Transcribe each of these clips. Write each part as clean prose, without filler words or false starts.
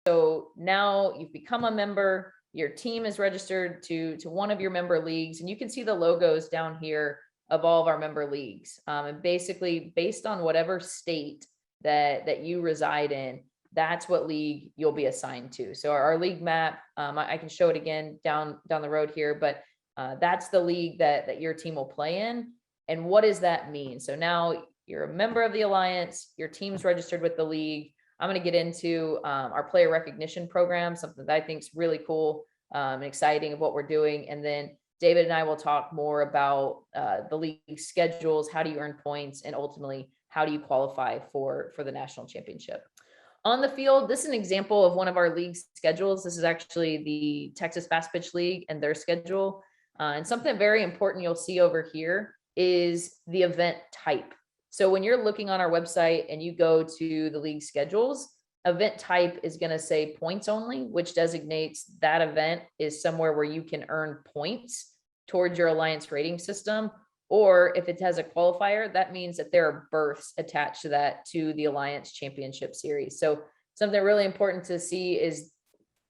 So now you've become a member, your team is registered to one of your member leagues, and you can see the logos down here of all of our member leagues. And basically based on whatever state that you reside in, that's what league you'll be assigned to. So our league map, I can show it again down the road here, but that's the league that your team will play in. And what does that mean? So now you're a member of the Alliance, your team's registered with the league. I'm going to get into our player recognition program, something that I think is really cool and exciting of what we're doing. And then David and I will talk more about the league schedules, how do you earn points, and ultimately, how do you qualify for the national championship. On the field, this is an example of one of our league schedules. This is actually the Texas Fast Pitch League and their schedule. And something very important you'll see over here is the event type. So when you're looking on our website and you go to the league schedules, event type is going to say points only, which designates that event is somewhere where you can earn points towards your Alliance rating system. Or if it has a qualifier, that means that there are berths attached to that to the Alliance Championship Series. So something really important to see is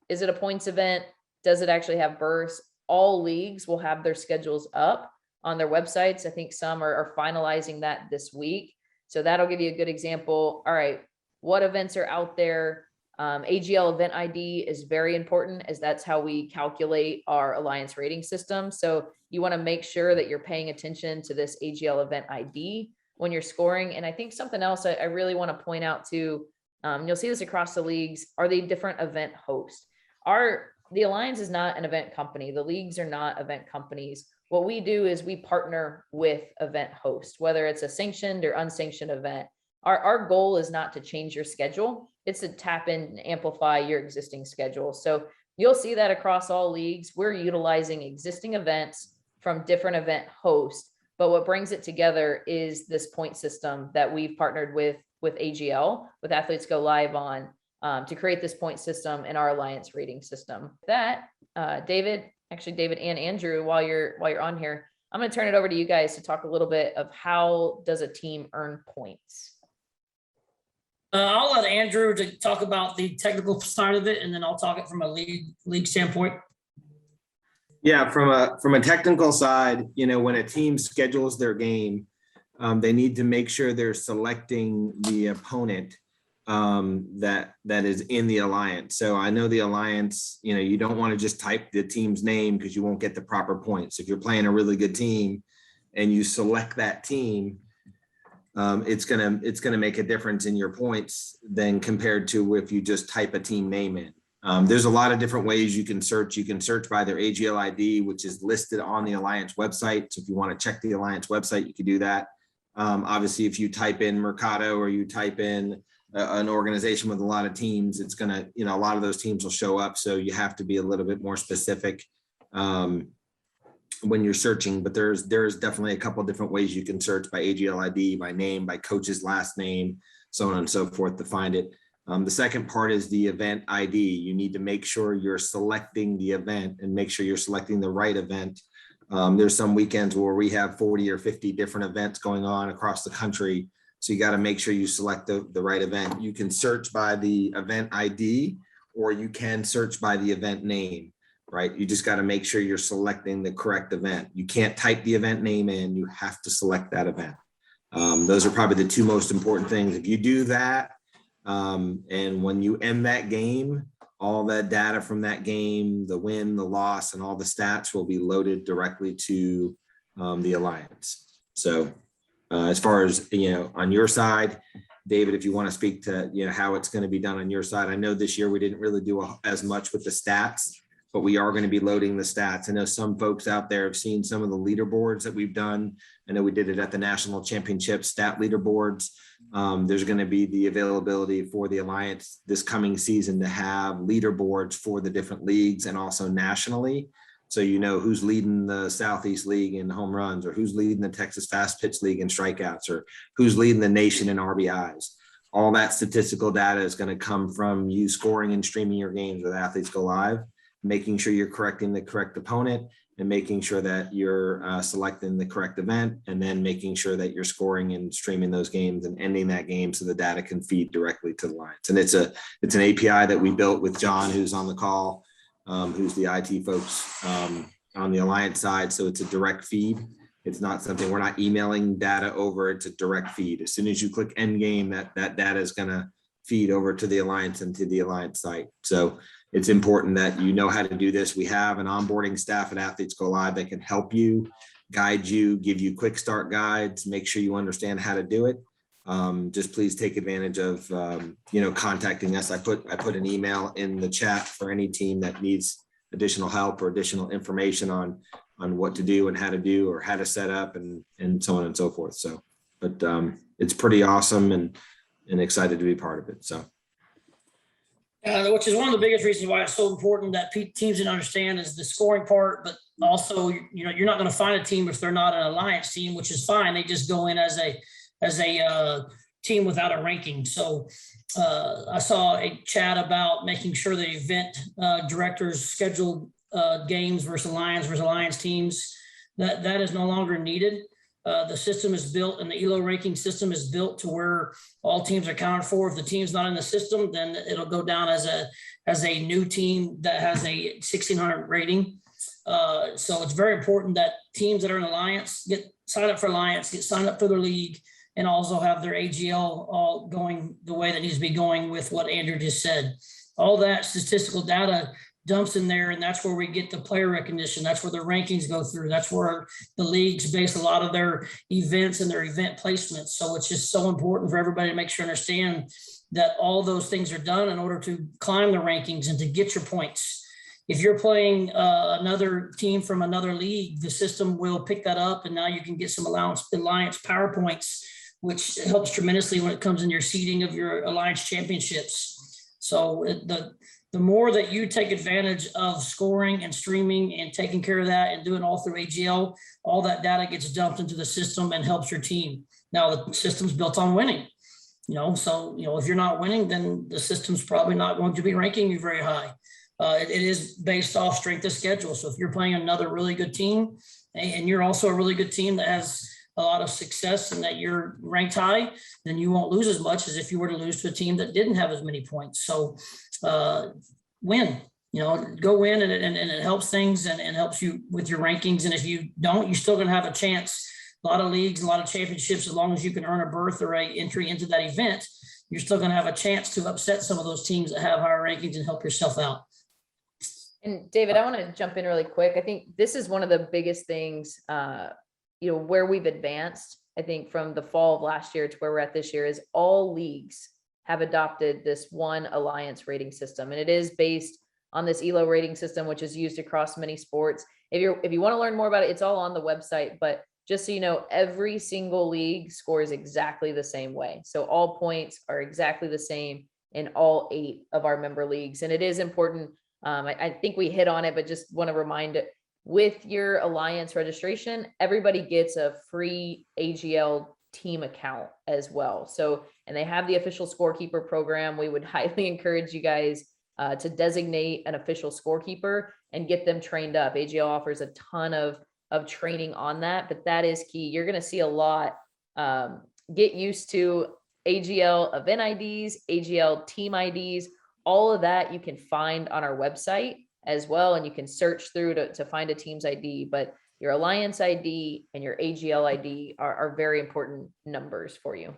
it a points event? Does it actually have berths? All leagues will have their schedules up on their websites. I think some are finalizing that this week. So that'll give you a good example. All right, what events are out there? AGL event ID is very important, as that's how we calculate our Alliance rating system. So you want to make sure that you're paying attention to this AGL event ID when you're scoring. And I think something else I really want to point out too, you'll see this across the leagues, are the different event hosts. The Alliance is not an event company. The leagues are not event companies. What we do is we partner with event hosts, whether it's a sanctioned or unsanctioned event. Our goal is not to change your schedule. It's to tap in and amplify your existing schedule. So you'll see that across all leagues. We're utilizing existing events from different event hosts, but what brings it together is this point system that we've partnered with AGL, with Athletes Go Live on, to create this point system in our Alliance rating system. That, David and Andrew, while you're on here, I'm going to turn it over to you guys to talk a little bit of how does a team earn points. I'll let Andrew to talk about the technical side of it, and then I'll talk it from a league standpoint. Yeah, from a technical side, when a team schedules their game, they need to make sure they're selecting the opponent that is in the Alliance. So I know the Alliance, you don't want to just type the team's name because you won't get the proper points. If you're playing a really good team and you select that team, it's gonna make a difference in your points than compared to if you just type a team name in. There's a lot of different ways you can search. You can search by their AGL ID, which is listed on the Alliance website. So if you want to check the Alliance website, you can do that. Obviously, if you type in Mercado or you type in an organization with a lot of teams, it's gonna, a lot of those teams will show up. So you have to be a little bit more specific when you're searching, but there's definitely a couple of different ways you can search by AGL ID, by name, by coach's last name, so on and so forth to find it. The second part is the event ID. You need to make sure you're selecting the event and make sure you're selecting the right event. There's some weekends where we have 40 or 50 different events going on across the country. So you got to make sure you select the right event. You can search by the event ID, or you can search by the event name, right? You just got to make sure you're selecting the correct event. You can't type the event name in, you have to select that event. Those are probably the two most important things. If you do that, and when you end that game, all that data from that game, the win, the loss, and all the stats will be loaded directly to the Alliance. So as far as, on your side, David, if you want to speak to, how it's going to be done on your side. I know this year we didn't really do as much with the stats, but we are going to be loading the stats. I know some folks out there have seen some of the leaderboards that we've done. I know we did it at the national championship stat leaderboards. There's going to be the availability for the Alliance this coming season to have leaderboards for the different leagues and also nationally. So who's leading the Southeast League in home runs, or who's leading the Texas Fast Pitch League in strikeouts, or who's leading the nation in RBIs. All that statistical data is going to come from you scoring and streaming your games with Athletes Go Live, making sure you're correcting the correct opponent and making sure that you're selecting the correct event, and then making sure that you're scoring and streaming those games and ending that game so the data can feed directly to the Alliance. And it's an API that we built with John, who's on the call, who's the IT folks on the Alliance side. So it's a direct feed. It's not something, we're not emailing data over, it's a direct feed. As soon as you click end game, that data is going to feed over to the Alliance and to the Alliance site. So it's important that you know how to do this. We have an onboarding staff at Athletes Go Live that can help you, guide you, give you quick start guides, make sure you understand how to do it. Just please take advantage of contacting us. I put an email in the chat for any team that needs additional help or additional information on what to do and how to do, or how to set up, and so on and so forth. So, but it's pretty awesome, and excited to be part of it. So. Which is one of the biggest reasons why it's so important that teams can understand is the scoring part, but also, you're not going to find a team if they're not an Alliance team, which is fine. They just go in as a team without a ranking. So I saw a chat about making sure the event directors scheduled games versus Alliance teams. That is no longer needed. The system is built, and the ELO ranking system is built to where all teams are accounted for. If the team's not in the system, then it'll go down as a new team that has a 1600 rating. So it's very important that teams that are in Alliance get signed up for Alliance, get signed up for their league, and also have their AGL all going the way that needs to be going with what Andrew just said. All that statistical data dumps in there, and that's where we get the player recognition. That's where the rankings go through. That's where the leagues base a lot of their events and their event placements. So it's just so important for everybody to make sure and understand that all those things are done in order to climb the rankings and to get your points. If you're playing another team from another league, the system will pick that up, and now you can get some Alliance PowerPoints, which helps tremendously when it comes in your seeding of your Alliance championships. So the more that you take advantage of scoring and streaming and taking care of that and doing all through AGL, all that data gets dumped into the system and helps your team. Now the system's built on winning, so if you're not winning, then the system's probably not going to be ranking you very high. It is based off strength of schedule. So if you're playing another really good team and you're also a really good team that has a lot of success and that you're ranked high, then you won't lose as much as if you were to lose to a team that didn't have as many points. So win, go win, and it helps things and helps you with your rankings. And if you don't, you're still going to have a chance. A lot of leagues, a lot of championships, as long as you can earn a berth or a entry into that event, you're still going to have a chance to upset some of those teams that have higher rankings and help yourself out. And David, I want to jump in really quick. I think this is one of the biggest things, where we've advanced, I think, from the fall of last year to where we're at this year, is all leagues have adopted this one Alliance rating system. And it is based on this ELO rating system, which is used across many sports. If you want to learn more about it, it's all on the website. But just so you know, every single league scores exactly the same way. So all points are exactly the same in all 8 of our member leagues. And it is important. I think we hit on it, but just want to remind it, with your Alliance registration, everybody gets a free AGL team account as well. So, and they have the official scorekeeper program. We would highly encourage you guys to designate an official scorekeeper and get them trained up. AGL offers a ton of training on that, but that is key. You're going to see a lot. Get used to AGL event IDs, AGL team IDs, all of that you can find on our website as well. And you can search through to find a team's ID, but your Alliance ID and your AGL ID are very important numbers for you.